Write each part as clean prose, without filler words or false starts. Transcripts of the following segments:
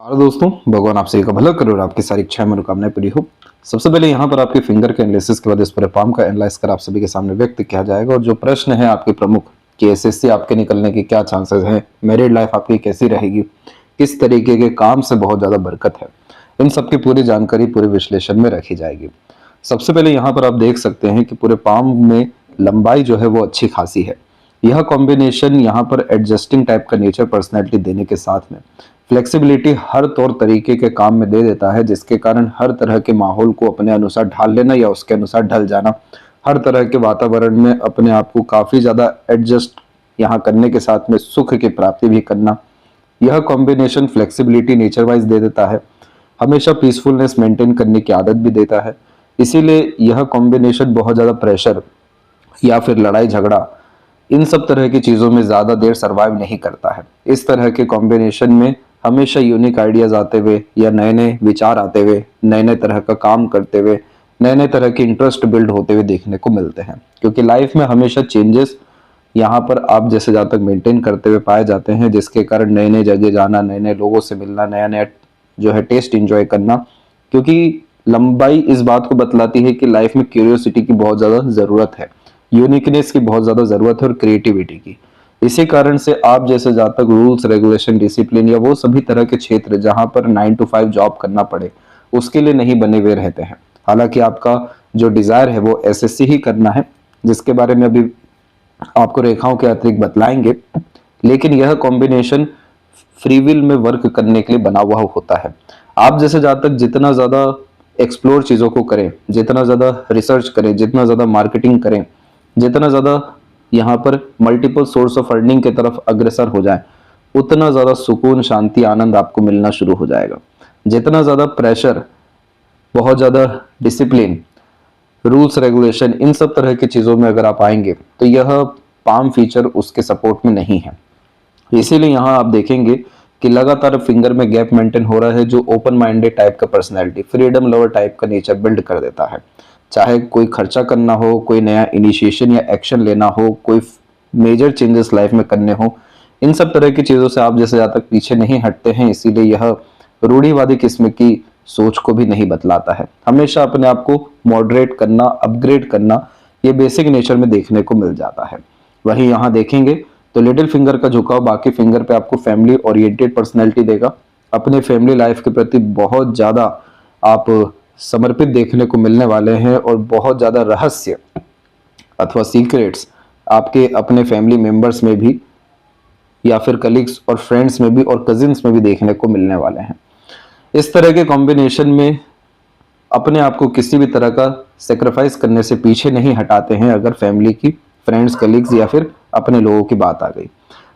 Hello दोस्तों, भगवान आप सभी का भला करे और आपकी सारी इच्छाएं मनोकामनाएं पूरी हो। सबसे पहले यहाँ पर आपके फिंगर के एनालिसिस के बाद इस पूरे पाम का एनालाइज कर आप सभी के सामने व्यक्त किया जाएगा। और जो प्रश्न है आपके प्रमुख कि एसएससी आपके निकलने के क्या चांसेस हैं, मैरिड लाइफ आपकी कैसी रहेगी, किस तरीके के काम से बहुत ज्यादा बरकत है, इन सबकी पूरी जानकारी पूरे विश्लेषण में रखी जाएगी। सबसे पहले यहाँ पर आप देख सकते हैं कि पूरे पाम में लंबाई जो है वो अच्छी खासी है। यह कॉम्बिनेशन यहाँ पर एडजस्टिंग टाइप का नेचर पर्सनैलिटी देने के साथ में फ्लेक्सिबिलिटी हर तौर तरीके के काम में दे देता है, जिसके कारण हर तरह के माहौल को अपने अनुसार ढाल लेना या उसके अनुसार ढल जाना, हर तरह के वातावरण में अपने आप को काफी ज्यादा एडजस्ट यहाँ करने के साथ में सुख की प्राप्ति भी करना, यह कॉम्बिनेशन फ्लेक्सिबिलिटी नेचर वाइज दे देता है। हमेशा पीसफुलनेस मेंटेन करने की आदत भी देता है। इसीलिए यह कॉम्बिनेशन बहुत ज्यादा प्रेशर या फिर लड़ाई झगड़ा इन सब तरह की चीजों में ज्यादा देर सरवाइव नहीं करता है। इस तरह के कॉम्बिनेशन में हमेशा यूनिक आइडियाज आते हुए या नए नए विचार आते हुए, नए नए तरह का काम करते हुए, नए नए तरह के इंटरेस्ट बिल्ड होते हुए देखने को मिलते हैं। क्योंकि लाइफ में हमेशा चेंजेस यहाँ पर आप जैसे जातक मेंटेन करते हुए पाए जाते हैं, जिसके कारण नए नए जगह जाना, नए नए लोगों से मिलना, नया नया जो है टेस्ट एंजॉय करना। क्योंकि लंबाई इस बात को बतलाती है कि लाइफ में क्यूरियोसिटी की बहुत ज्यादा जरूरत है, यूनिकनेस की बहुत ज्यादा जरूरत है और क्रिएटिविटी की। इसी कारण से आप जैसे जहाँ तक रूल्स रेगुलेशन डिसिप्लिन या वो सभी तरह के क्षेत्र जहां पर 9 to 5 जॉब करना पड़े उसके लिए नहीं बने हुए रहते हैं। हालांकि आपका जो डिजायर है वो एसएससी ही करना है, जिसके बारे में अभी आपको रेखाओं के अतिरिक्त बतलाएंगे। लेकिन यह कॉम्बिनेशन फ्री विल में वर्क करने के लिए बना हुआ होता है। आप जैसे जहाँ तक जितना ज्यादा एक्सप्लोर चीजों को करें, जितना ज्यादा रिसर्च करें, जितना ज्यादा मार्केटिंग करें, जितना ज्यादा यहाँ पर मल्टीपल सोर्स ऑफ अर्निंग की तरफ अग्रसर हो जाए, उतना ज्यादा सुकून, शांति, आनंद आपको मिलना शुरू हो जाएगा। जितना ज्यादा प्रेशर, बहुत ज्यादा डिसिप्लिन, रूल्स रेगुलेशन, इन सब तरह की चीजों में अगर आप आएंगे तो यह पाम फीचर उसके सपोर्ट में नहीं है। इसीलिए यहाँ आप देखेंगे कि लगातार फिंगर में गैप मेंटेन हो रहा है, जो ओपन माइंडेड टाइप का पर्सनैलिटी, फ्रीडम लवर टाइप का नेचर बिल्ड कर देता है। चाहे कोई खर्चा करना हो, कोई नया इनिशिएशन या एक्शन लेना हो, कोई मेजर चेंजेस लाइफ में करने हो, इन सब तरह की चीजों से आप जैसे ज्यादा तक पीछे नहीं हटते हैं। इसीलिए यह रूढ़िवादी किस्म की सोच को भी नहीं बतलाता है। हमेशा अपने आप को मॉडरेट करना, अपग्रेड करना, ये बेसिक नेचर में देखने को मिल जाता है। वही यहाँ देखेंगे तो लिटिल फिंगर का झुकाव बाकी फिंगर पे आपको फैमिली ओरिएंटेड पर्सनैलिटी देगा। अपने फैमिली लाइफ के प्रति बहुत ज्यादा आप समर्पित देखने को मिलने वाले हैं और बहुत ज्यादा रहस्य अथवा सीक्रेट्स आपके अपने फैमिली मेंबर्स में भी या फिर कलीग्स और फ्रेंड्स में भी और कजिन्स में भी देखने को मिलने वाले हैं। इस तरह के कॉम्बिनेशन में अपने आप को किसी भी तरह का सेक्रीफाइस करने से पीछे नहीं हटाते हैं अगर फैमिली की, फ्रेंड्स, कलीग्स या फिर अपने लोगों की बात आ गई।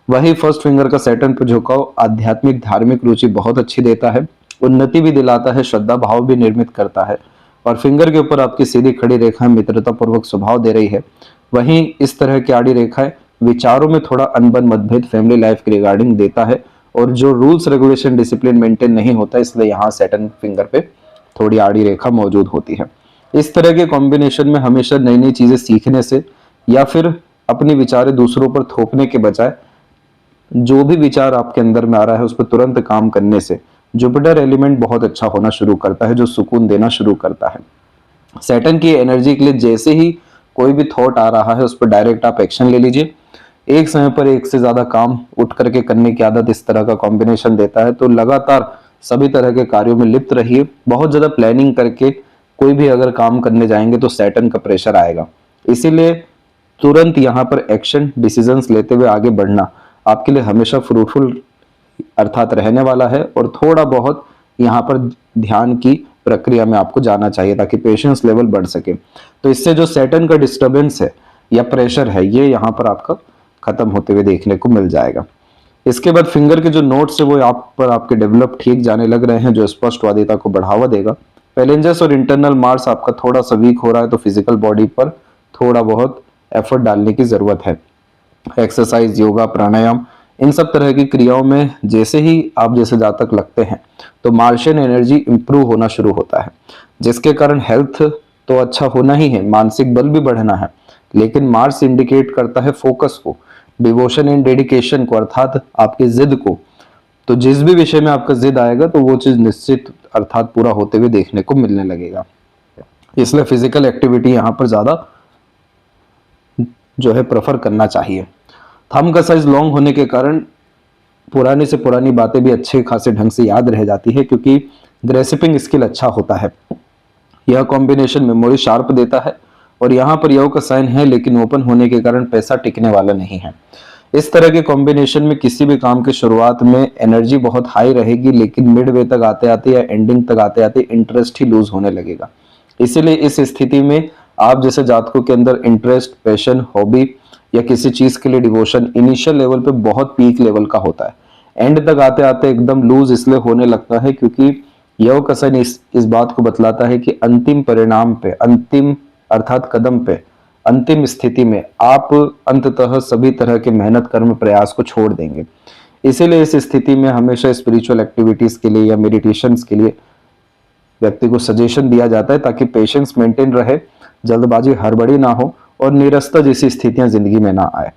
वही फर्स्ट फिंगर का सैटर्न पर झुकाव आध्यात्मिक धार्मिक रुचि बहुत अच्छी देता है, उन्नति भी दिलाता है, श्रद्धा भाव भी निर्मित करता है। और फिंगर के ऊपर आपकी सीधी खड़ी रेखा मित्रता पूर्वक स्वभाव दे रही है। वहीं इस तरह की आड़ी रेखाएं विचारों में थोड़ा अनबन मतभेद फैमिली लाइफ के रिगार्डिंग देता है। और जो रूल्स रेगुलेशन डिसिप्लिन मेंटेन नहीं होता, इसलिए यहाँ सैटर्न फिंगर पे थोड़ी आड़ी रेखा मौजूद होती है। इस तरह के कॉम्बिनेशन में हमेशा नई नई चीजें सीखने से या फिर अपने विचार दूसरों पर थोपने के बजाय जो भी विचार आपके अंदर में आ रहा है उस पर तुरंत काम करने से जुपिटर एलिमेंट बहुत अच्छा होना शुरू करता है, जो सुकून देना शुरू करता है। सैटर्न की एनर्जी के लिए जैसे ही कोई भी थॉट आ रहा है उस पर डायरेक्ट आप एक्शन ले लीजिए। एक समय पर एक से ज्यादा काम उठ करके करने की आदत इस तरह का कॉम्बिनेशन देता है। तो लगातार सभी तरह के कार्यों में लिप्त रहिए। बहुत ज्यादा प्लानिंग करके कोई भी अगर काम करने जाएंगे तो सैटर्न का प्रेशर आएगा। इसीलिए तुरंत यहाँ पर एक्शन डिसीजंस लेते हुए आगे बढ़ना आपके लिए हमेशा फ्रूटफुल अर्थात रहने वाला है। और थोड़ा बहुत यहाँ पर ध्यान की प्रक्रिया में आपको जाना चाहिए ताकि पेशेंस लेवल बढ़ सके। तो इससे जो सैटर्न का डिस्टर्बेंस है या प्रेशर है, ये यहाँ पर आपका खत्म होते हुए देखने को मिल जाएगा। इसके बाद फिंगर के जो नोट्स है वो आप पर आपके डेवलप ठीक जाने लग रहे हैं, जो स्पष्टवादिता को बढ़ावा देगा। पैलेंजस और इंटरनल मार्स आपका थोड़ा सा वीक हो रहा है, तो फिजिकल बॉडी पर थोड़ा बहुत एफर्ट डालने की जरूरत है। एक्सरसाइज, योगा, प्राणायाम, इन सब तरह की क्रियाओं में जैसे ही आप जैसे जातक लगते हैं तो मार्शियन एनर्जी इंप्रूव होना शुरू होता है, जिसके कारण हेल्थ तो अच्छा होना ही है, मानसिक बल भी बढ़ना है। लेकिन मार्स इंडिकेट करता है फोकस को, डिवोशन एंड डेडिकेशन को, अर्थात आपकी जिद को, तो जिस भी विषय में आपका जिद आएगा तो वो चीज निश्चित अर्थात पूरा होते हुए देखने को मिलने लगेगा। इसलिए फिजिकल एक्टिविटी यहाँ पर ज्यादा जो है प्रेफर करना चाहिए। थंब का साइज लॉन्ग होने के कारण पुरानी से पुरानी बातें भी अच्छे खासे ढंग से याद रह जाती है, क्योंकि ग्रेसिपिंग स्किल अच्छा होता है। यह कॉम्बिनेशन मेमोरी शार्प देता है, और यहाँ पर यव का साइन है लेकिन ओपन होने के कारण पैसा टिकने वाला नहीं है। इस तरह के कॉम्बिनेशन में किसी भी काम की शुरुआत में एनर्जी बहुत हाई रहेगी, लेकिन मिड वे तक आते आते या एंडिंग तक आते आते इंटरेस्ट ही लूज होने लगेगा। इसीलिए इस स्थिति में आप जैसे जातकों के अंदर इंटरेस्ट, पैशन, हॉबी या किसी चीज के लिए डिवोशन इनिशियल लेवल पे बहुत पीक लेवल का होता है। एंड तक आते आते एकदम लूज इसलिए होने लगता है क्योंकि यह कसन इस बात को बतलाता है कि अंतिम परिणाम पे, अंतिम अर्थात कदम पे, अंतिम स्थिति में आप अंततः सभी तरह के मेहनत कर्म प्रयास को छोड़ देंगे। इसीलिए इस स्थिति में हमेशा स्पिरिचुअल एक्टिविटीज के लिए या मेडिटेशंस के लिए व्यक्ति को सजेशन दिया जाता है, ताकि पेशेंस मेंटेन रहे, जल्दबाजी हड़बड़ी ना हो और निरस्ता जैसी स्थितियां जिंदगी में ना आए।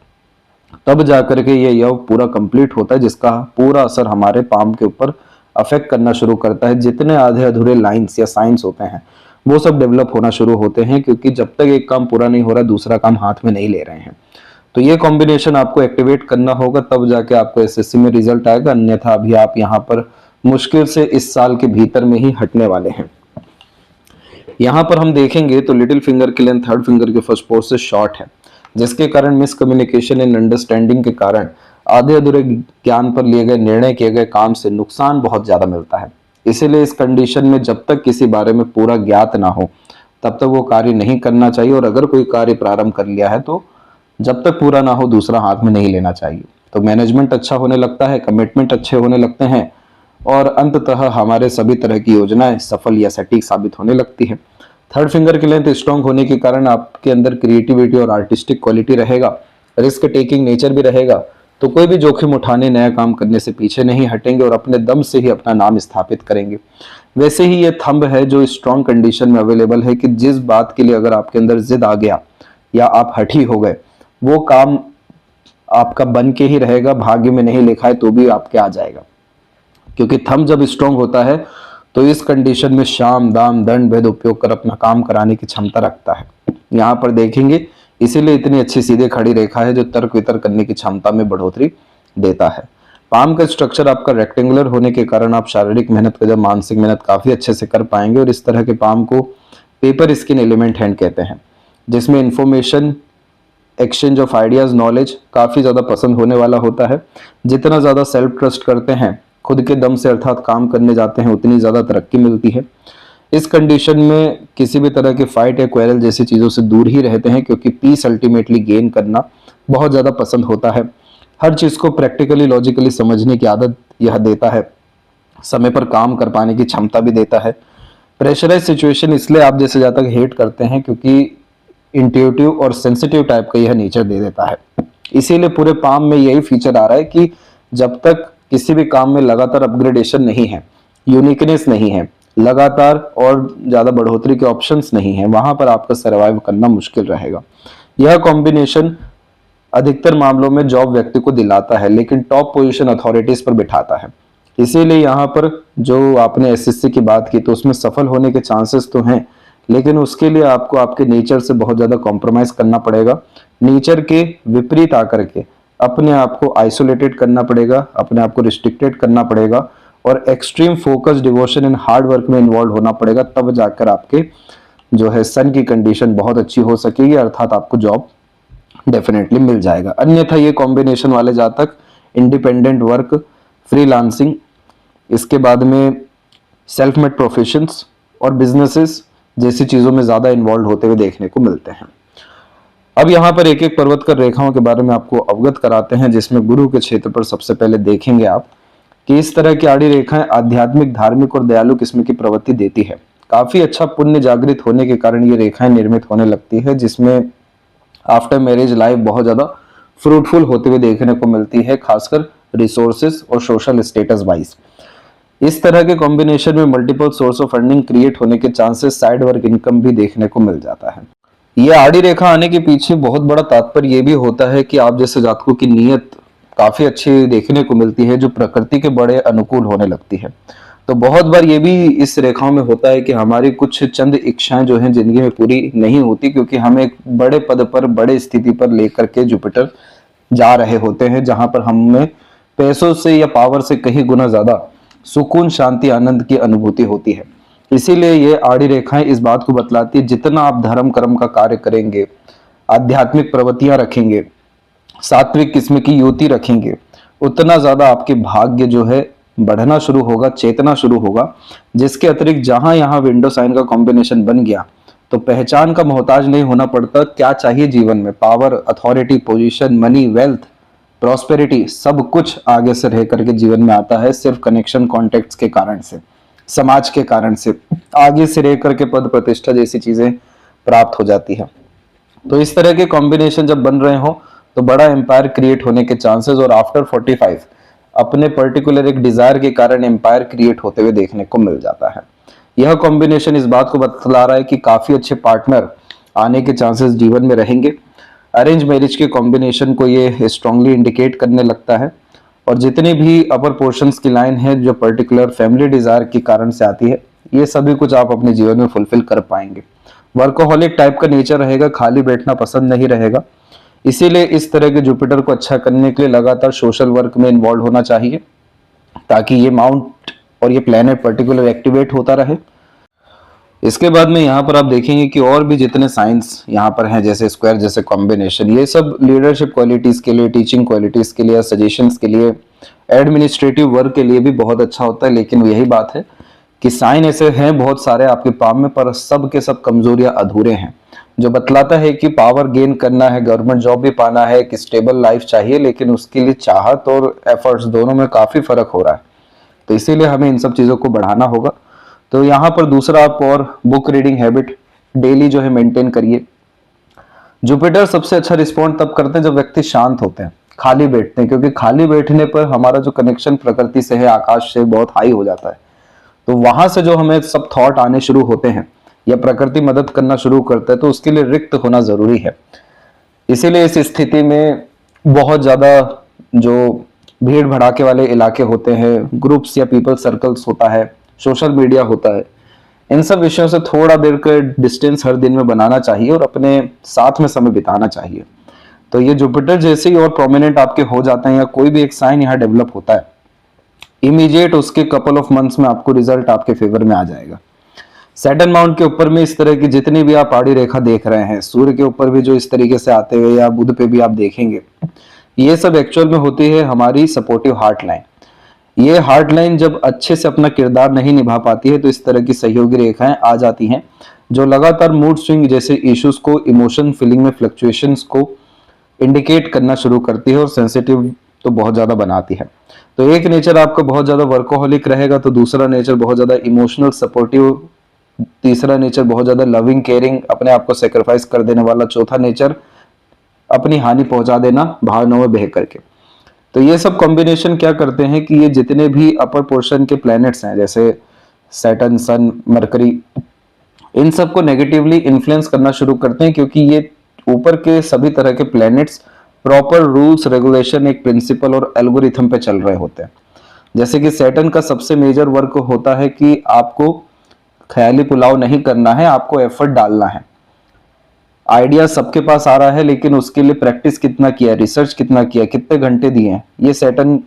तब जाकर के ये योग पूरा कंप्लीट होता है, जिसका पूरा असर हमारे पाम के ऊपर अफेक्ट करना शुरू करता है। जितने आधे अधूरे लाइंस या साइंस होते हैं वो सब डेवलप होना शुरू होते हैं, क्योंकि जब तक एक काम पूरा नहीं हो रहा दूसरा काम हाथ में नहीं ले रहे हैं। तो ये कॉम्बिनेशन आपको एक्टिवेट करना होगा, तब जाके आपको एसएससी में रिजल्ट आएगा, अन्यथा अभी आप यहाँ पर मुश्किल से इस साल के भीतर में ही हटने वाले हैं। यहाँ पर हम देखेंगे तो लिटिल फिंगर की लेंथ थर्ड फिंगर के फर्स्ट पोर्ट से शॉर्ट है, जिसके कारण मिसकम्युनिकेशन एंड अंडरस्टैंडिंग के कारण आधे अधूरे ज्ञान पर लिए गए निर्णय किए गए काम से नुकसान बहुत ज्यादा मिलता है। इसीलिए इस कंडीशन में जब तक किसी बारे में पूरा ज्ञात ना हो तब तक वो कार्य नहीं करना चाहिए, और अगर कोई कार्य प्रारंभ कर लिया है तो जब तक पूरा ना हो दूसरा हाथ में नहीं लेना चाहिए। तो मैनेजमेंट अच्छा होने लगता है, कमिटमेंट अच्छे होने लगते हैं, और अंततः हमारे सभी तरह की योजनाएं सफल या सटीक साबित होने लगती है। थर्ड फिंगर की लेंथ स्ट्रांग होने के कारण आपके अंदर क्रिएटिविटी और आर्टिस्टिक क्वालिटी रहेगा, रिस्क टेकिंग नेचर भी रहेगा, तो कोई भी जोखिम उठाने, नया काम करने से पीछे नहीं हटेंगे और अपने दम से ही अपना नाम स्थापित करेंगे। वैसे ही ये थंब है जो स्ट्रांग कंडीशन में अवेलेबल है कि जिस बात के लिए अगर आपके अंदर जिद आ गया या आप हठी हो गए, वो काम आपका बन के ही रहेगा, भाग्य में नहीं लिखा है तो भी आपके आ जाएगा। क्योंकि थंब जब स्ट्रांग होता है तो इस कंडीशन में शाम, दाम, दंड भेद उपयोग कर अपना काम कराने की क्षमता रखता है। यहाँ पर देखेंगे इसीलिए इतनी अच्छी सीधे खड़ी रेखा है जो तर्क वितर्क करने की क्षमता में बढ़ोतरी देता है। पाम का स्ट्रक्चर आपका रेक्टेंगुलर होने के कारण आप शारीरिक मेहनत का जब मानसिक मेहनत काफी अच्छे से कर पाएंगे, और इस तरह के पाम को पेपर स्किन एलिमेंट हैंड कहते हैं, जिसमें information, exchange of ideas, knowledge काफी ज्यादा पसंद होने वाला होता है। जितना ज्यादा सेल्फ ट्रस्ट करते हैं, खुद के दम से अर्थात काम करने जाते हैं, उतनी ज्यादा तरक्की मिलती है। इस कंडीशन में किसी भी तरह के फाइट या क्वेरल जैसी चीजों से दूर ही रहते हैं, क्योंकि पीस अल्टीमेटली गेन करना बहुत ज्यादा पसंद होता है। हर चीज को प्रैक्टिकली, लॉजिकली समझने की आदत यह देता है, समय पर काम कर पाने की क्षमता भी देता है। प्रेशराइज सिचुएशन इसलिए आप जैसे जातक हेट करते हैं क्योंकि इंट्यूटिव और सेंसिटिव टाइप का यह नेचर दे देता है। इसीलिए पूरे पाम में यही फीचर आ रहा है कि जब तक किसी भी काम में लगातार अपग्रेडेशन नहीं है, यूनिकनेस नहीं है, लगातार और ज्यादा बढ़ोतरी के ऑप्शंस नहीं है, वहां पर आपका सर्वाइव करना मुश्किल रहेगा। यह कॉम्बिनेशन अधिकतर मामलों में जॉब व्यक्ति को दिलाता है, लेकिन टॉप पोजीशन अथॉरिटीज पर बिठाता है। इसीलिए यहाँ पर जो आपने एसएससी की बात की तो उसमें सफल होने के चांसेस तो हैं, लेकिन उसके लिए आपको आपके नेचर से बहुत ज्यादा कॉम्प्रोमाइज करना पड़ेगा। नेचर के विपरीत आकर के अपने आप को आइसोलेटेड करना पड़ेगा, अपने आप को रिस्ट्रिक्टेड करना पड़ेगा, और extreme focus, devotion and hard work में इन्वॉल्व होना पड़ेगा। तब जाकर आपके जो है सन की कंडीशन बहुत अच्छी हो सकेगी, अर्थात आपको जॉब डेफिनेटली मिल जाएगा। अन्यथा ये कॉम्बिनेशन वाले जातक इंडिपेंडेंट वर्क, फ्रीलांसिंग, इसके बाद में सेल्फ मेड प्रोफेशंस और बिजनेसेस जैसी चीजों में ज्यादा इन्वॉल्व होते हुए देखने को मिलते हैं। अब यहाँ पर एक एक पर्वतकर रेखाओं के बारे में आपको अवगत कराते हैं, जिसमें गुरु के क्षेत्र पर सबसे पहले देखेंगे आप कि इस तरह की आड़ी रेखाएं आध्यात्मिक, धार्मिक और दयालु किस्म की प्रवृत्ति देती है। काफी अच्छा पुण्य जागृत होने के कारण ये रेखाएं निर्मित होने लगती है, जिसमें आफ्टर मैरिज लाइफ बहुत ज्यादा फ्रूटफुल होते हुए देखने को मिलती है, खासकर रिसोर्सेस और सोशल स्टेटस वाइज। इस तरह के कॉम्बिनेशन में multiple source of earning create होने के चांसेस, साइड वर्क इनकम भी देखने को मिल जाता है। ये आड़ी रेखा आने के पीछे बहुत बड़ा तात्पर्य ये भी होता है कि आप जैसे जातकों की नीयत काफी अच्छी देखने को मिलती है, जो प्रकृति के बड़े अनुकूल होने लगती है। तो बहुत बार ये भी इस रेखाओं में होता है कि हमारी कुछ चंद इच्छाएं जो हैं जिंदगी में पूरी नहीं होती, क्योंकि हम एक बड़े पद पर, बड़े स्थिति पर लेकर के जुपिटर जा रहे होते हैं, जहां पर हमें पैसों से या पावर से कहीं गुना ज्यादा सुकून, शांति, आनंद की अनुभूति होती है। इसीलिए ये आड़ी रेखाएं इस बात को बतलाती है, जितना आप धर्म कर्म का कार्य करेंगे, आध्यात्मिक प्रवृत्तियां रखेंगे, सात्विक किस्म की युति रखेंगे, उतना ज्यादा आपके भाग्य जो है बढ़ना शुरू होगा, चेतना शुरू होगा। जिसके अतिरिक्त जहां यहाँ विंडो साइन का कॉम्बिनेशन बन गया तो पहचान का मोहताज नहीं होना पड़ता। क्या चाहिए जीवन में? Power, authority, position, money, wealth, prosperity, सब कुछ आगे से रह करके जीवन में आता है, सिर्फ कनेक्शन, कॉन्टेक्ट्स के कारण से, समाज के कारण से आगे से रह करके पद प्रतिष्ठा जैसी चीजें प्राप्त हो जाती है। तो इस तरह के कॉम्बिनेशन जब बन रहे हो तो बड़ा एम्पायर क्रिएट होने के चांसेस, और आफ्टर 45 अपने पर्टिकुलर एक डिजायर के कारण एम्पायर क्रिएट होते हुए देखने को मिल जाता है। यह कॉम्बिनेशन इस बात को बतला रहा है कि काफी अच्छे पार्टनर आने के चांसेस जीवन में रहेंगे। अरेंज मैरिज के कॉम्बिनेशन को ये स्ट्रांगली इंडिकेट करने लगता है। और जितनी भी अपर पोर्शंस की लाइन है जो पर्टिकुलर फैमिली डिजायर के कारण से आती है, ये सभी कुछ आप अपने जीवन में फुलफिल कर पाएंगे। वर्कोहॉलिक टाइप का नेचर रहेगा, खाली बैठना पसंद नहीं रहेगा। इसीलिए इस तरह के जुपिटर को अच्छा करने के लिए लगातार सोशल वर्क में इन्वॉल्व होना चाहिए, ताकि ये माउंट और ये प्लेनेट पर्टिकुलर एक्टिवेट होता रहे। इसके बाद में यहाँ पर आप देखेंगे कि और भी जितने साइंस यहाँ पर हैं, जैसे स्क्वायर जैसे कॉम्बिनेशन, ये सब लीडरशिप क्वालिटीज के लिए, टीचिंग क्वालिटीज के लिए, सजेशंस के लिए, एडमिनिस्ट्रेटिव वर्क के लिए भी बहुत अच्छा होता है। लेकिन यही बात है कि साइन ऐसे हैं बहुत सारे आपके पाम में, पर सब के सब कमजोरियां अधूरे हैं, जो बतलाता है कि पावर गेन करना है, गवर्नमेंट जॉब भी पाना है, एक स्टेबल लाइफ चाहिए, लेकिन उसके लिए चाहत और एफर्ट्स दोनों में काफी फर्क हो रहा है। तो इसीलिए हमें इन सब चीजों को बढ़ाना होगा। तो यहाँ पर दूसरा, आप और बुक रीडिंग हैबिट डेली जो है मेंटेन करिए। जुपिटर सबसे अच्छा रिस्पॉन्ड तब करते हैं जब व्यक्ति शांत होते हैं, खाली बैठते हैं, क्योंकि खाली बैठने पर हमारा जो कनेक्शन प्रकृति से है, आकाश से, बहुत हाई हो जाता है। तो वहां से जो हमें सब थॉट आने शुरू होते हैं या प्रकृति मदद करना शुरू करता है, तो उसके लिए रिक्त होना जरूरी है। इसीलिए इस स्थिति में बहुत ज्यादा जो भीड़ भड़ाके वाले इलाके होते हैं, ग्रुप्स या पीपल सर्कल्स होता है, सोशल मीडिया होता है, इन सब विषयों से थोड़ा देर का डिस्टेंस हर दिन में बनाना चाहिए और अपने साथ में समय बिताना चाहिए। तो ये जुपिटर जैसे ही और प्रोमिनेंट आपके हो जाते हैं या कोई भी एक साइन यहाँ डेवलप होता है, इमीडिएट उसके कपल ऑफ मंथ्स में आपको रिजल्ट आपके फेवर में आ जाएगा। सैटर्न माउंट के ऊपर में इस तरह की जितनी भी आप आड़ी रेखा देख रहे हैं, सूर्य के ऊपर भी जो इस तरीके से आते हुए, या बुध पे भी आप देखेंगे, ये सब एक्चुअल में होती है हमारी सपोर्टिव हार्ट लाइन। ये हार्ट लाइन जब अच्छे से अपना किरदार नहीं निभा पाती है तो इस तरह की सहयोगी रेखाएं आ जाती हैं, जो लगातार मूड स्विंग जैसे इश्यूज को, इमोशन फीलिंग में फ्लक्चुएशंस को इंडिकेट करना शुरू करती है और सेंसिटिव तो बहुत ज्यादा बनाती है। तो एक नेचर आपका बहुत ज्यादा वर्कोहॉलिक रहेगा, तो दूसरा नेचर बहुत ज्यादा इमोशनल सपोर्टिव, तीसरा नेचर बहुत ज्यादा लविंग केयरिंग, अपने आप को सेक्रीफाइस कर देने वाला, चौथा नेचर अपनी हानि पहुंचा देना भावनाओं में बह करके। तो ये सब कॉम्बिनेशन क्या करते हैं कि ये जितने भी अपर पोर्शन के प्लैनेट्स हैं, जैसे सैटर्न, सन, मरकरी, इन सब को नेगेटिवली इन्फ्लुएंस करना शुरू करते हैं, क्योंकि ये ऊपर के सभी तरह के प्लैनेट्स प्रॉपर रूल्स, रेगुलेशन, एक प्रिंसिपल और एल्गोरिथम पे चल रहे होते हैं। जैसे कि सैटर्न का सबसे मेजर वर्क होता है कि आपको ख्याली पुलाव नहीं करना है, आपको एफर्ट डालना है। आइडिया सबके पास आ रहा है, लेकिन उसके लिए प्रैक्टिस कितना किया, रिसर्च कितना किया, कितने घंटे दिए हैं, ये सैटर्न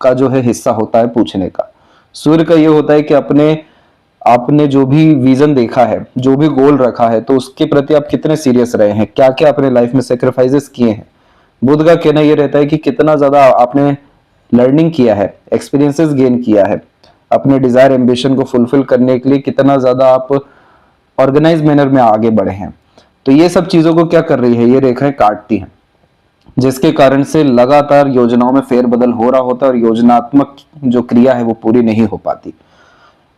का जो है हिस्सा होता है पूछने का। सूर्य का ये होता है कि आपने जो भी विजन देखा है, जो भी गोल रखा है, तो उसके प्रति आप कितने सीरियस रहे हैं, क्या क्या अपने लाइफ में सेक्रीफाइसेस किए हैं। बुध का कहना ये रहता है कि कितना ज्यादा आपने लर्निंग किया है, एक्सपीरियंसेस गेन किया है, अपने डिजायर एम्बिशन को फुलफिल करने के लिए कितना ज्यादा आप ऑर्गेनाइज मैनर में आगे बढ़े हैं। तो ये सब चीजों को क्या कर रही है, ये रेखाएं काटती हैं, जिसके कारण से लगातार योजनाओं में फेरबदल हो रहा होता है और योजनात्मक जो क्रिया है वो पूरी नहीं हो पाती।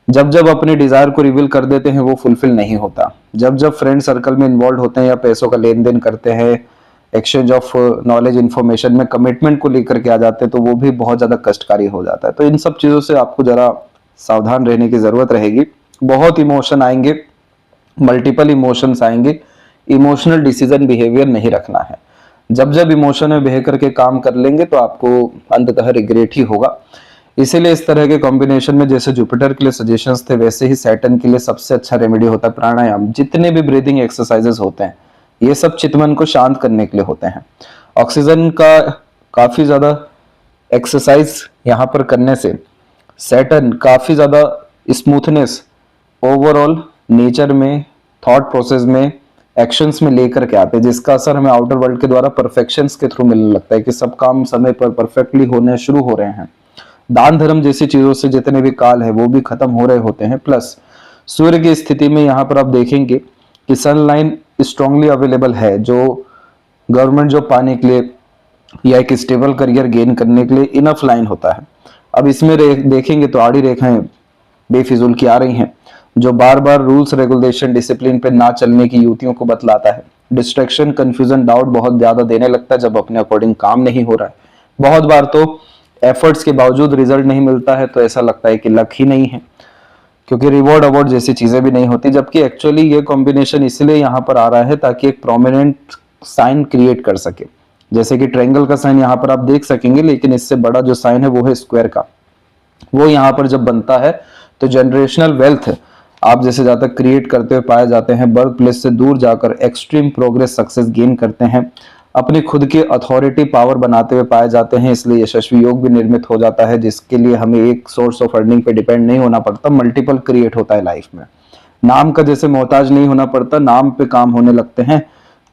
जब जब अपने डिजायर को रिवील कर देते हैं वो फुलफिल नहीं होता। जब जब फ्रेंड सर्कल में इन्वॉल्व होते हैं या पैसों का लेन देन करते हैं, एक्सचेंज ऑफ नॉलेज, इंफॉर्मेशन में कमिटमेंट को लेकर के आ जाते हैं, तो वो भी बहुत ज्यादा कष्टकारी हो जाता है। तो इन सब चीजों से आपको जरा सावधान रहने की जरूरत रहेगी। बहुत इमोशन आएंगे, मल्टीपल इमोशंस आएंगे, इमोशनल डिसीजन बिहेवियर नहीं रखना है। जब जब इमोशन में बह करके काम कर लेंगे तो आपको अंततः रिग्रेट ही होगा। इसीलिए इस तरह के कॉम्बिनेशन में जैसे जुपिटर के लिए सजेशंस थे, वैसे ही सैटर्न के लिए सबसे अच्छा रेमेडी होता है प्राणायाम। जितने भी ब्रीदिंग एक्सरसाइजेस होते हैं ये सब चितवन को शांत करने के लिए होते हैं। ऑक्सीजन का काफी ज्यादा एक्सरसाइज यहाँ पर करने से सैटर्न काफी ज्यादा स्मूथनेस ओवरऑल नेचर में, थॉट प्रोसेस में, एक्शंस में लेकर के आते हैं, जिसका असर हमें आउटर वर्ल्ड के द्वारा परफेक्शंस के थ्रू मिलने लगता है कि सब काम समय पर परफेक्टली होने शुरू हो रहे हैं। दान धर्म जैसी चीजों से जितने भी काल है वो भी खत्म हो रहे होते हैं। प्लस सूर्य की स्थिति में यहाँ पर आप देखेंगे कि सनलाइन स्ट्रांगली अवेलेबल है, जो गवर्नमेंट जॉब पाने के लिए या एक स्टेबल करियर गेन करने के लिए इनफ लाइन होता है। अब इसमें देखेंगे तो आड़ी रेखाएं बेफिजूल की आ रही हैं, जो बार बार रूल्स रेगुलेशन डिसिप्लिन पे ना चलने की युवतियों को बतलाता है। डिस्ट्रैक्शन, कंफ्यूजन, डाउट बहुत ज्यादा देने लगता है जब अपने अकॉर्डिंग काम नहीं हो रहा है। बहुत बार तो एफर्ट्स के बावजूद रिजल्ट नहीं मिलता है तो ऐसा लगता है कि लक ही नहीं है, क्योंकि रिवॉर्ड अवार्ड जैसी चीजें भी नहीं होती। जबकि एक्चुअली ये कॉम्बिनेशन इसलिए यहाँ पर आ रहा है ताकि एक प्रोमिनेंट साइन क्रिएट कर सके। जैसे कि ट्रायंगल का साइन यहाँ पर आप देख सकेंगे, लेकिन इससे बड़ा जो साइन है वो है स्क्वायर का। वो यहाँ पर जब बनता है तो जनरेशनल वेल्थ आप जैसे ज्यादा क्रिएट करते हुए पाए जाते हैं, बर्थ प्लेस से दूर जाकर एक्सट्रीम प्रोग्रेस सक्सेस गेन करते हैं, अपनी खुद की अथॉरिटी पावर बनाते हुए पाए जाते हैं। इसलिए यशस्वी योग भी निर्मित हो जाता है, जिसके लिए हमें एक सोर्स ऑफ अर्निंग पे डिपेंड नहीं होना पड़ता, मल्टीपल क्रिएट होता है लाइफ में। नाम का जैसे मोहताज नहीं होना पड़ता, नाम पे काम होने लगते हैं।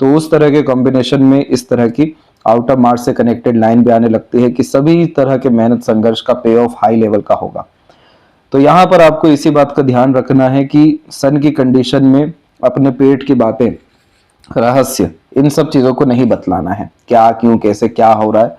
तो उस तरह के कॉम्बिनेशन में इस तरह की आउटर मार्च से कनेक्टेड लाइन भी आने लगती है कि सभी तरह के मेहनत संघर्ष का पे ऑफ हाई लेवल का होगा। तो यहाँ पर आपको इसी बात का ध्यान रखना है कि सन की कंडीशन में अपने पेट की बातें, रहस्य, इन सब चीजों को नहीं बतलाना है, क्या, क्यों, कैसे, क्या हो रहा है।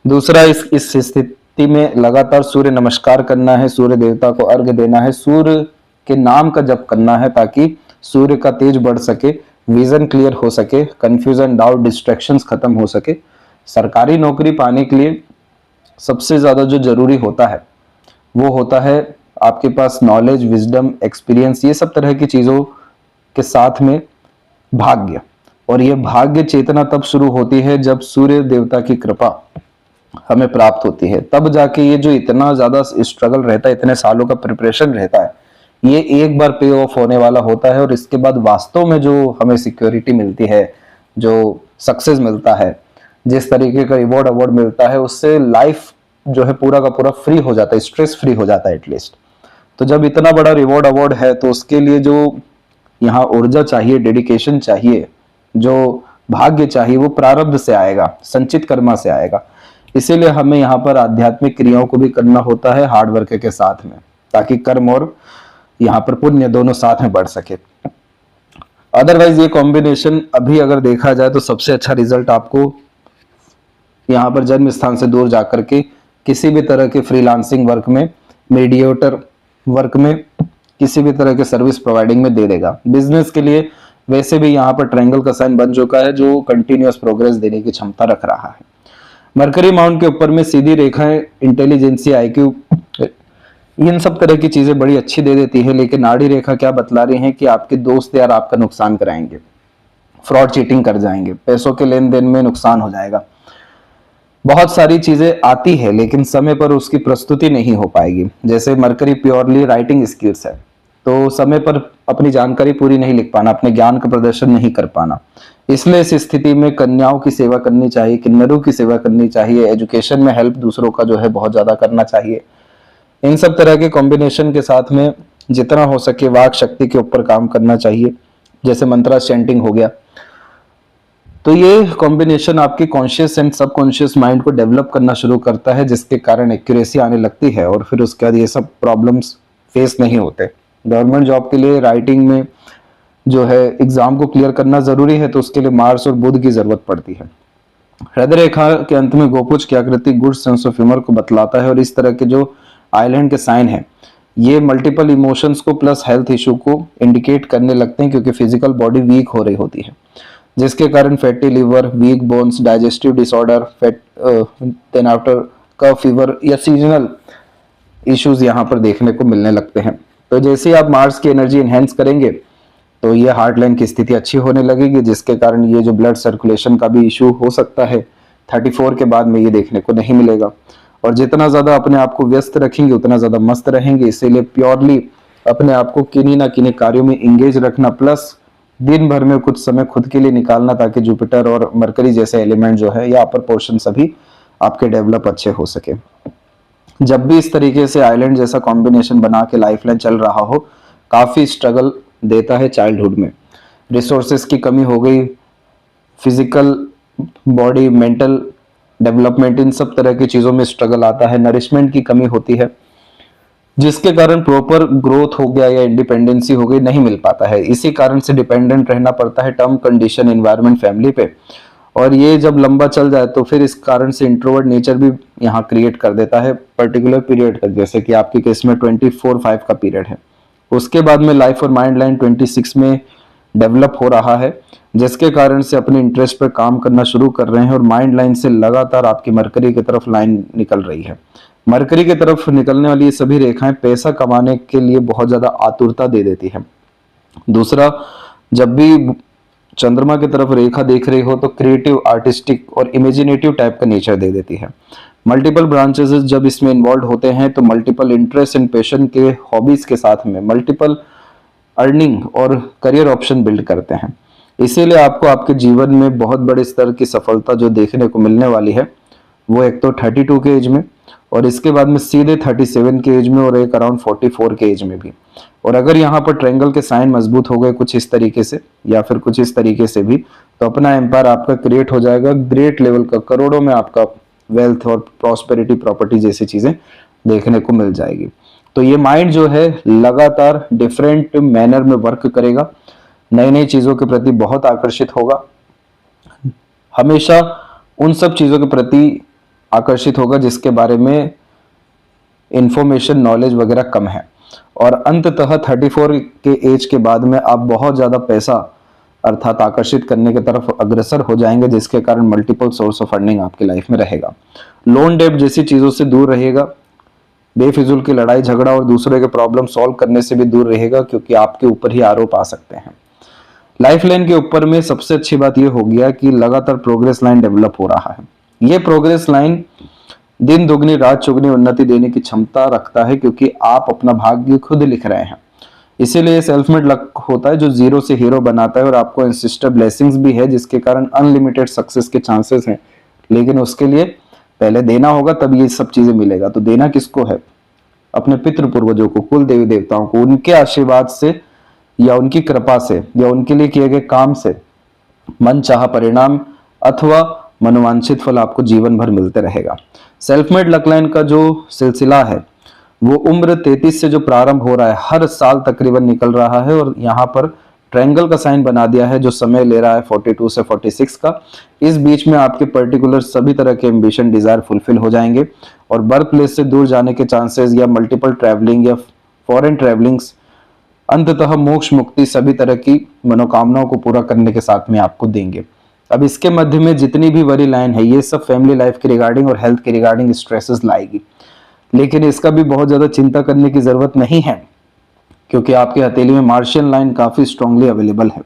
दूसरा, इस स्थिति में लगातार सूर्य नमस्कार करना है, सूर्य देवता को अर्घ्य देना है, सूर्य के नाम का जप करना है ताकि सूर्य का तेज बढ़ सके, विजन क्लियर हो सके, कंफ्यूजन, डाउट, डिस्ट्रैक्शंस खत्म हो सके। सरकारी नौकरी पाने के लिए सबसे ज्यादा जो जरूरी होता है वो होता है आपके पास नॉलेज, विजडम, एक्सपीरियंस, ये सब तरह की चीजों के साथ में भाग्य। और ये भाग्य चेतना तब शुरू होती है जब सूर्य देवता की कृपा हमें प्राप्त होती है, तब जाके ये जो इतना ज्यादा स्ट्रगल रहता है, इतने सालों का प्रिपरेशन रहता है, ये एक बार पे ऑफ होने वाला होता है। और इसके बाद वास्तव में जो हमें सिक्योरिटी मिलती है, जो सक्सेस मिलता है, जिस तरीके का रिवॉर्ड अवार्ड मिलता है, उससे लाइफ जो है पूरा का पूरा फ्री हो जाता है, स्ट्रेस फ्री हो जाता है एटलीस्ट। तो जब इतना बड़ा रिवॉर्ड अवार्ड है तो उसके लिए जो यहाँ ऊर्जा चाहिए, डेडिकेशन चाहिए, जो भाग्य चाहिए, वो प्रारब्ध से आएगा, संचित कर्मा से आएगा। इसीलिए हमें यहाँ पर आध्यात्मिक क्रियाओं को भी करना होता है हार्ड वर्क के साथ में, ताकि कर्म और यहाँ पर पुण्य दोनों साथ में बढ़ सके। अदरवाइज ये कॉम्बिनेशन अभी अगर देखा जाए तो सबसे अच्छा रिजल्ट आपको यहाँ पर जन्म स्थान से दूर जाकर के किसी भी तरह के फ्रीलांसिंग वर्क में, मीडिएटर वर्क में, किसी भी तरह के सर्विस प्रोवाइडिंग में दे देगा। बिजनेस के लिए वैसे भी यहाँ पर ट्रायंगल का साइन बन चुका है जो कंटिन्यूअस प्रोग्रेस देने की क्षमता रख रहा है। मरकरी माउंट के ऊपर में सीधी रेखाएं इंटेलिजेंसी, आईक्यू, इन सब तरह की चीजें बड़ी अच्छी दे देती है। लेकिन नाड़ी रेखा क्या बतला रही है कि आपके दोस्त यार आपका नुकसान कराएंगे, फ्रॉड चीटिंग कर जाएंगे, पैसों के लेन देन में नुकसान हो जाएगा। बहुत सारी चीजें आती है लेकिन समय पर उसकी प्रस्तुति नहीं हो पाएगी। जैसे मरकरी प्योरली राइटिंग स्किल्स है, तो समय पर अपनी जानकारी पूरी नहीं लिख पाना, अपने ज्ञान का प्रदर्शन नहीं कर पाना। इसलिए इस स्थिति में कन्याओं की सेवा करनी चाहिए, किन्नरों की सेवा करनी चाहिए, एजुकेशन में हेल्प दूसरों का जो है बहुत ज्यादा करना चाहिए। इन सब तरह के कॉम्बिनेशन के साथ में जितना हो सके वाक शक्ति के ऊपर काम करना चाहिए, जैसे मंत्रा चैंटिंग हो गया। तो ये कॉम्बिनेशन आपके कॉन्शियस एंड सबकॉन्शियस माइंड को डेवलप करना शुरू करता है, जिसके कारण एक्यूरेसी आने लगती है और फिर उसके बाद ये सब प्रॉब्लम्स फेस नहीं होते। गवर्नमेंट जॉब के लिए राइटिंग में जो है एग्जाम को क्लियर करना जरूरी है, तो उसके लिए मार्स और बुध की जरूरत पड़ती है। हृदय रेखा के अंत में गोपुज की आकृति गुड सेंस ऑफ ह्यूमर को बतलाता है। और इस तरह के जो आइलैंड के साइन है ये मल्टीपल इमोशंस को प्लस हेल्थ इशू को इंडिकेट करने लगते हैं, क्योंकि फिजिकल बॉडी वीक हो रही होती है, जिसके कारण fatty liver, weak bones, digestive disorder, fat then after cough fever या सीजनल इश्यूज यहाँ पर देखने को मिलने लगते हैं। तो जैसे ही आप मार्स की एनर्जी एनहेंस करेंगे तो ये हार्ट लाइन की स्थिति अच्छी होने लगेगी, जिसके कारण ये जो ब्लड सर्कुलेशन का भी इशू हो सकता है 34 के बाद में ये देखने को नहीं मिलेगा। और जितना ज्यादा अपने आप को व्यस्त रखेंगे उतना ज्यादा मस्त रहेंगे। इसीलिए प्योरली अपने आप को किन्हीं ना किन्हीं कार्यों में इंगेज रखना, प्लस दिन भर में कुछ समय खुद के लिए निकालना, ताकि जुपिटर और मरकरी जैसे एलिमेंट जो है या अपर पोर्शन सभी आपके डेवलप अच्छे हो सके। जब भी इस तरीके से आइलैंड जैसा कॉम्बिनेशन बना के लाइफलाइन चल रहा हो, काफी स्ट्रगल देता है चाइल्डहुड में। रिसोर्सेस की कमी हो गई, फिजिकल बॉडी, मेंटल डेवलपमेंट, इन सब तरह की चीजों में स्ट्रगल आता है। नरिशमेंट की कमी होती है, जिसके कारण प्रॉपर ग्रोथ हो गया या इंडिपेंडेंसी हो गई नहीं मिल पाता है। इसी कारण से डिपेंडेंट रहना पड़ता है टर्म, कंडीशन, एनवायरनमेंट, फैमिली पे। और ये जब लंबा चल जाए तो फिर इस कारण से इंट्रोवर्ट नेचर भी यहाँ क्रिएट कर देता है पर्टिकुलर पीरियड तक, जैसे कि आपके केस में 24/5 का पीरियड है। उसके बाद में लाइफ और माइंड लाइन 26 में डेवलप हो रहा है, जिसके कारण से अपने इंटरेस्ट पर काम करना शुरू कर रहे हैं। और माइंड लाइन से लगातार आपकी मरकरी की तरफ लाइन निकल रही है। मरकरी की तरफ निकलने वाली ये सभी रेखाएं पैसा कमाने के लिए बहुत ज्यादा आतुरता दे देती है। दूसरा, जब भी चंद्रमा की तरफ रेखा देख रही हो तो क्रिएटिव, आर्टिस्टिक और इमेजिनेटिव टाइप का नेचर दे देती है। मल्टीपल ब्रांचेस जब इसमें इन्वॉल्व होते हैं तो मल्टीपल इंटरेस्ट एंड पैशन के हॉबीज के साथ में मल्टीपल अर्निंग और करियर ऑप्शन बिल्ड करते हैं। इसीलिए आपको आपके जीवन में बहुत बड़े स्तर की सफलता जो देखने को मिलने वाली है, वो एक तो 32 के एज में, और इसके बाद में सीधे 37 के एज में, और एक अराउंड 44 के एज में भी। और अगर यहाँ पर ट्रायंगल के साइन मजबूत हो गए कुछ इस तरीके से या फिर कुछ इस तरीके से भी, तो अपना एम्पायर आपका क्रिएट हो जाएगा ग्रेट लेवल का, करोड़ों में आपका वेल्थ और प्रॉस्पेरिटी, प्रॉपर्टी जैसी चीजें देखने को मिल जाएगी। तो ये माइंड जो है लगातार डिफरेंट मैनर में वर्क करेगा, नई नई चीजों के प्रति बहुत आकर्षित होगा, हमेशा उन सब चीजों के प्रति आकर्षित होगा जिसके बारे में इंफॉर्मेशन, नॉलेज वगैरह कम है। और अंततः 34 के एज के बाद में आप बहुत ज्यादा पैसा अर्थात आकर्षित करने की तरफ अग्रसर हो जाएंगे, जिसके कारण मल्टीपल सोर्स ऑफ अर्निंग आपकी लाइफ में रहेगा। लोन डेब्ट जैसी चीजों से दूर रहेगा, बेफिजूल की लड़ाई झगड़ा और दूसरे के प्रॉब्लम सॉल्व करने से भी दूर रहेगा, क्योंकि आपके ऊपर ही आरोप आ सकते हैं। लाइफ लाइन के ऊपर में सबसे अच्छी बात यह हो गया कि लगातार प्रोग्रेस लाइन डेवलप हो रहा है। ये प्रोग्रेस लाइन दिन दुगनी रात चौगुनी उन्नति देने की क्षमता रखता है, क्योंकि आप अपना भाग्य खुद लिख रहे हैं। इसीलिए सेल्फ मेड लक होता है जो जीरो से हीरो बनाता है। और आपको एंसेस्टर ब्लेसिंग्स भी है, जिसके कारण अनलिमिटेड सक्सेस के चांसेस हैं, लेकिन उसके लिए पहले देना होगा, तब ये सब चीजें मिलेगा। तो देना किसको है? अपने पितृ पूर्वजों को, कुल देवी देवताओं को, उनके आशीर्वाद से या उनकी कृपा से या उनके लिए किए गए काम से मन चाहा परिणाम अथवा मनोवांछित फल आपको जीवन भर मिलते रहेगा। सेल्फ मेड लक लाइन का जो सिलसिला है वो उम्र 33 से जो प्रारंभ हो रहा है, हर साल तकरीबन निकल रहा है। और यहाँ पर ट्रायंगल का साइन बना दिया है जो समय ले रहा है 42 से 46 का। इस बीच में आपके पर्टिकुलर सभी तरह के एम्बिशन, डिजायर फुलफिल हो जाएंगे, और बर्थ प्लेस से दूर जाने के चांसेस या मल्टीपल ट्रैवलिंग या फॉरेन ट्रैवलिंग्स, अंततः मोक्ष, मुक्ति, सभी तरह की मनोकामनाओं को पूरा करने के साथ में आपको देंगे। अब इसके मध्य में जितनी भी बड़ी लाइन है, ये सब फैमिली लाइफ के रिगार्डिंग और हेल्थ के रिगार्डिंग स्ट्रेसेस लाएगी, लेकिन इसका भी बहुत ज्यादा चिंता करने की जरूरत नहीं है, क्योंकि आपके हथेली में मार्शियन लाइन काफी स्ट्रांगली अवेलेबल है,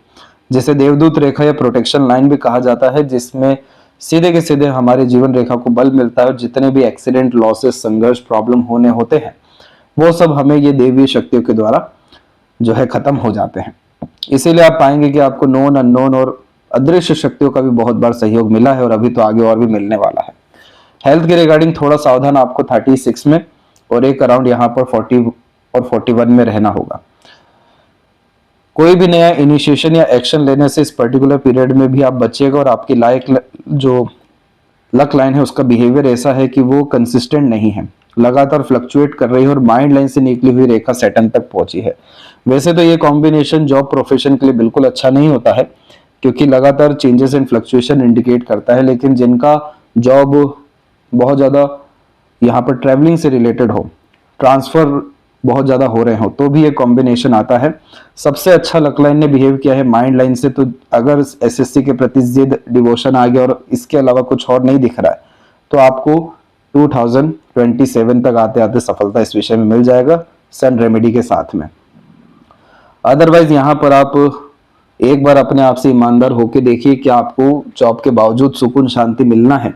जिसे देवदूत रेखा या प्रोटेक्शन लाइन भी कहा जाता है, जिसमें सीधे के सीधे हमारे जीवन रेखा को बल मिलता है। और जितने भी एक्सीडेंट, लॉसेस, संघर्ष, प्रॉब्लम होने होते हैं, वो सब हमें ये देवीय शक्तियों के द्वारा जो है खत्म हो जाते हैं। इसीलिए आप पाएंगे कि आपको नोन, अननोन और अदृश्य शक्तियों का भी बहुत बार सहयोग मिला है, और अभी तो आगे और भी मिलने वाला है। हेल्थ के रिगार्डिंग थोड़ा सावधान आपको 36 में और एक अराउंड यहाँ पर 40 और 41 में रहना होगा। कोई भी नया इनिशिएशन या एक्शन लेने से इस पर्टिकुलर पीरियड में भी आप बचिएगा। और आपकी लाइक जो लक लाइन है उसका बिहेवियर ऐसा है कि वो कंसिस्टेंट नहीं है, लगातार फ्लक्चुएट कर रही है, और माइंड लाइन से निकली हुई रेखा सैटर्न तक पहुंची है। वैसे तो ये कॉम्बिनेशन जॉब प्रोफेशन के लिए बिल्कुल अच्छा नहीं होता है, क्योंकि लगातार चेंजेस एंड फ्लक्चुएशन इंडिकेट करता है, लेकिन जिनका जॉब बहुत ज्यादा यहाँ पर ट्रैवलिंग से रिलेटेड हो, ट्रांसफर बहुत ज्यादा हो रहे हो, तो भी ये कॉम्बिनेशन आता है। सबसे अच्छा लक लाइन ने बिहेव किया है माइंड लाइन से। तो अगर एसएससी के प्रति जिद, डिवोशन आ गया और इसके अलावा कुछ और नहीं दिख रहा है, तो आपको 2027 तक आते आते सफलता इस विषय में मिल जाएगा सन रेमेडी के साथ में। अदरवाइज यहाँ पर आप एक बार अपने आप से ईमानदार होकर देखिए कि आपको जॉब के बावजूद सुकून शांति मिलना है,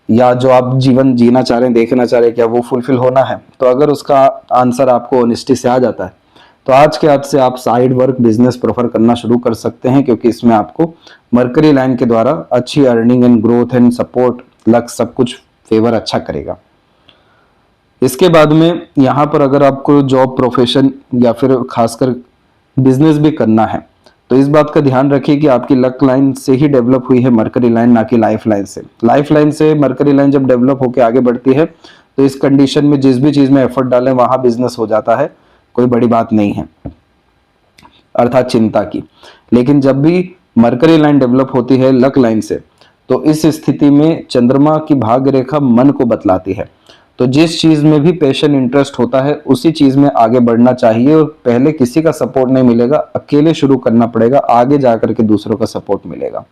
या जो आप जीवन जीना चाह रहे हैं, देखना चाह रहे हैं, क्या वो फुलफिल होना है। तो अगर उसका आंसर आपको ऑनेस्टी से आ जाता है तो आज के आज से आप साइड वर्क बिजनेस प्रेफर करना शुरू कर सकते हैं, क्योंकि इसमें आपको मरकरी लाइन के द्वारा अच्छी earning and growth and support, luck सब कुछ फेवर अच्छा करेगा। इसके बाद में यहाँ पर अगर आपको जॉब, प्रोफेशन या फिर खासकर बिजनेस भी करना है तो इस बात का ध्यान रखिए कि आपकी लक लाइन से ही डेवलप हुई है मरकरी लाइन, ना कि लाइफ लाइन से। लाइफ लाइन से मरकरी लाइन जब डेवलप होकर आगे बढ़ती है तो इस कंडीशन में जिस भी चीज में एफर्ट डालें वहां बिजनेस हो जाता है, कोई बड़ी बात नहीं है, अर्थात चिंता की। लेकिन जब भी मरकरी लाइन डेवलप होती है लक लाइन से, तो इस स्थिति में चंद्रमा की भाग्य रेखा मन को बतलाती है। तो जिस चीज में भी पैशन, इंटरेस्ट होता है उसी चीज में आगे बढ़ना चाहिए, और पहले किसी का सपोर्ट नहीं मिलेगा, अकेले शुरू करना पड़ेगा, आगे जाकर के दूसरों का सपोर्ट मिलेगा।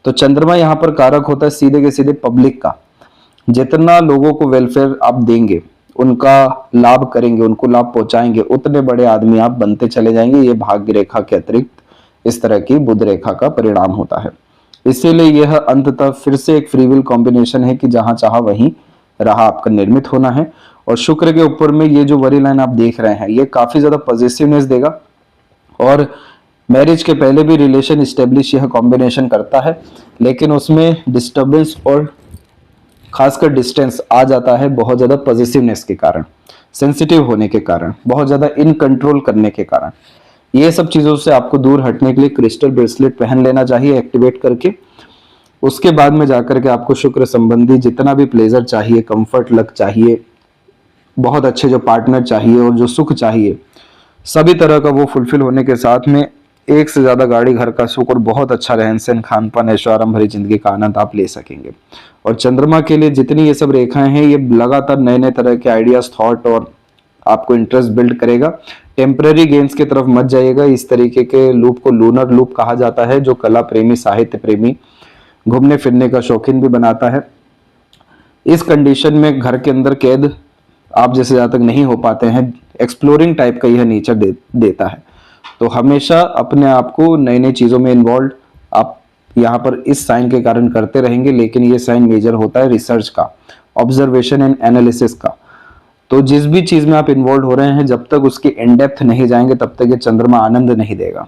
तो चंद्रमा यहाँ पर कारक होता है सीधे के सीधे पब्लिक का। जितना लोगों को वेलफेयर आप देंगे, उनका लाभ करेंगे, उनको लाभ पहुंचाएंगे, उतने बड़े आदमी आप बनते चले जाएंगे। ये भाग्य रेखा के अतिरिक्त इस तरह की बुध रेखा का परिणाम होता है। इसीलिए यह अंततः फिर से एक फ्री विल कॉम्बिनेशन है कि जहां चाहा वहीं राह आपका निर्मित होना है। और शुक्र के ऊपर में ये जो वरी लाइन आप देख रहे हैं ये काफी ज्यादा पॉजिटिवनेस देगा, और मैरिज के पहले भी रिलेशन स्टेब्लिश यह कॉम्बिनेशन करता है, लेकिन उसमें डिस्टर्बेंस और खासकर डिस्टेंस आ जाता है बहुत ज्यादा पॉजिटिवनेस के कारण, सेंसिटिव होने के कारण, बहुत ज्यादा इन कंट्रोल करने के कारण। ये सब चीजों से आपको दूर हटने के लिए क्रिस्टल ब्रेसलेट पहन लेना चाहिए एक्टिवेट करके। उसके बाद में जाकर के आपको शुक्र संबंधी जितना भी प्लेजर चाहिए, कंफर्ट, लक चाहिए, बहुत अच्छे जो पार्टनर चाहिए और जो सुख चाहिए, सभी तरह का वो फुलफिल होने के साथ में एक से ज्यादा गाड़ी, घर का सुख और बहुत अच्छा रहन सहन, खान पान, ऐशोआराम भरी जिंदगी का आनंद आप ले सकेंगे। और चंद्रमा के लिए जितनी ये सब रेखाएं हैं ये लगातार नए नए तरह के आइडियाज, थॉट और आपको इंटरेस्ट बिल्ड करेगा। टेम्पररी गेम्स की तरफ मत जाइएगा। इस तरीके के लूप को लूनर लूप कहा जाता है, जो कला प्रेमी, साहित्य प्रेमी, घूमने फिरने का शौकीन भी बनाता है। इस कंडीशन में घर के अंदर कैद आप जैसे जहाँ तक नहीं हो पाते हैं, एक्सप्लोरिंग टाइप का यह नेचर देता है। तो हमेशा अपने आप को नई नई चीजों में इन्वॉल्व आप यहाँ पर इस साइन के कारण करते रहेंगे। लेकिन ये साइन मेजर होता है रिसर्च का, ऑब्जर्वेशन एंड एनालिसिस का। तो जिस भी चीज में आप इन्वॉल्व हो रहे हैं, जब तक उसके इन डेप्थ नहीं जाएंगे तब तक ये चंद्रमा आनंद नहीं देगा।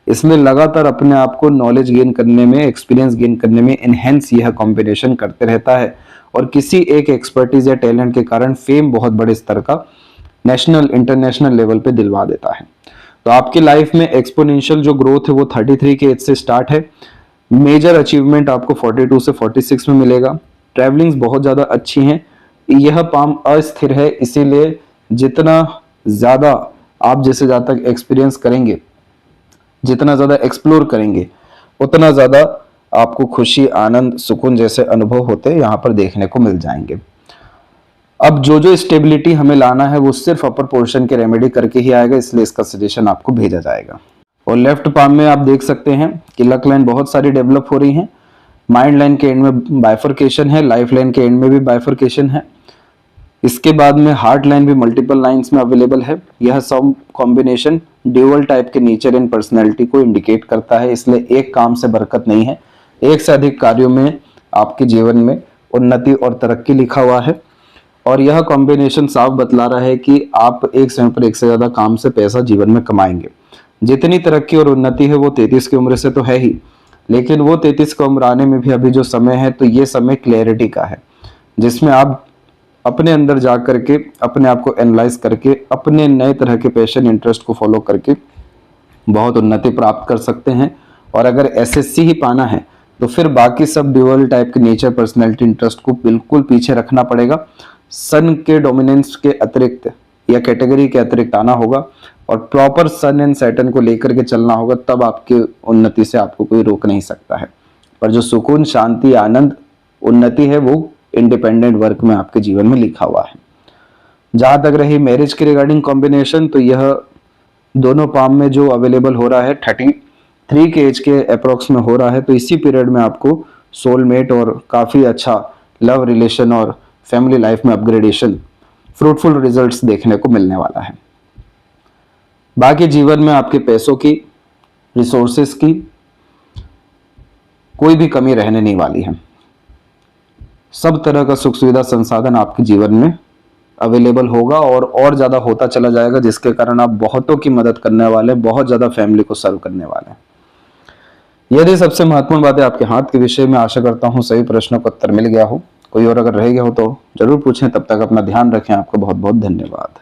इसलिए लगातार अपने आप को नॉलेज गेन करने में, एक्सपीरियंस गेन करने में एनहेंस यह कॉम्बिनेशन करते रहता है, और किसी एक एक्सपर्टीज या टैलेंट के कारण फेम बहुत बड़े स्तर का, नेशनल इंटरनेशनल लेवल पे दिलवा देता है। तो आपकी लाइफ में एक्सपोनेंशियल जो ग्रोथ है वो 33 के एज से स्टार्ट है। मेजर अचीवमेंट आपको 42 से 46 में मिलेगा। ट्रैवलिंग्स बहुत ज्यादा अच्छी हैं। यह पाम अस्थिर है, इसीलिए जितना ज्यादा आप जैसे ज्यादा तक एक्सपीरियंस करेंगे, जितना ज्यादा एक्सप्लोर करेंगे, उतना ज्यादा आपको खुशी, आनंद, सुकून जैसे अनुभव होते यहाँ पर देखने को मिल जाएंगे। अब जो जो स्टेबिलिटी हमें लाना है वो सिर्फ अपर पोर्शन के रेमेडी करके ही आएगा, इसलिए इसका सजेशन आपको भेजा जाएगा। और लेफ्ट पाम में आप देख सकते हैं कि लक लाइन बहुत सारी डेवलप हो रही हैं। माइंड लाइन के एंड में बाइफर्केशन है, लाइफ लाइन के एंड में भी बाइफर्केशन है। इसके बाद में हार्ट लाइन भी मल्टीपल लाइंस में अवेलेबल है। यह सब कॉम्बिनेशन ड्यूअल टाइप के नेचर एंड पर्सनैलिटी को इंडिकेट करता है, इसलिए एक काम से बरकत नहीं है, एक से अधिक कार्यों में आपके जीवन में उन्नति और तरक्की लिखा हुआ है। और यह कॉम्बिनेशन साफ बतला रहा है कि आप एक समय पर एक से ज्यादा काम से पैसा जीवन में कमाएंगे। जितनी तरक्की और उन्नति है वो 33 की उम्र से तो है ही, लेकिन वो 33 की उम्र आने में भी अभी जो समय है तो ये समय क्लैरिटी का है, जिसमें आप अपने अंदर जा करके अपने आप को एनालाइज करके अपने नए तरह के पैशन, इंटरेस्ट को फॉलो करके बहुत उन्नति प्राप्त कर सकते हैं। और अगर एसएससी ही पाना है तो फिर बाकी सब ड्यूअल टाइप के नेचर, पर्सनैलिटी, इंटरेस्ट को बिल्कुल पीछे रखना पड़ेगा। सन के डोमिनेंस के अतिरिक्त या कैटेगरी के अतिरिक्त आना होगा और प्रॉपर सन एंड सैटर्न को लेकर के चलना होगा, तब आपकी उन्नति से आपको कोई रोक नहीं सकता है। पर जो सुकून, शांति, आनंद, उन्नति है वो इंडिपेंडेंट वर्क में आपके जीवन में लिखा हुआ है। जहां तक रही मैरिज के रिगार्डिंग कॉम्बिनेशन, तो यह दोनों पाम में जो अवेलेबल हो रहा है 33 के एज के अप्रोक्स में हो रहा है। तो इसी पीरियड में आपको सोलमेट और काफी अच्छा लव रिलेशन और फैमिली लाइफ में अपग्रेडेशन, फ्रूटफुल रिजल्ट्स देखने को मिलने वाला है। बाकी जीवन में आपके पैसों की रिसोर्सेस की कोई भी कमी रहने नहीं वाली है। सब तरह का सुख सुविधा संसाधन आपके जीवन में अवेलेबल होगा और ज्यादा होता चला जाएगा, जिसके कारण आप बहुतों की मदद करने वाले, बहुत ज्यादा फैमिली को सर्व करने वाले हैं। यदि सबसे महत्वपूर्ण बात है आपके हाथ के विषय में, आशा करता हूं सभी प्रश्नों का उत्तर मिल गया हो। कोई और अगर रह गया हो तो जरूर पूछें। तब तक अपना ध्यान रखें। आपका बहुत बहुत धन्यवाद।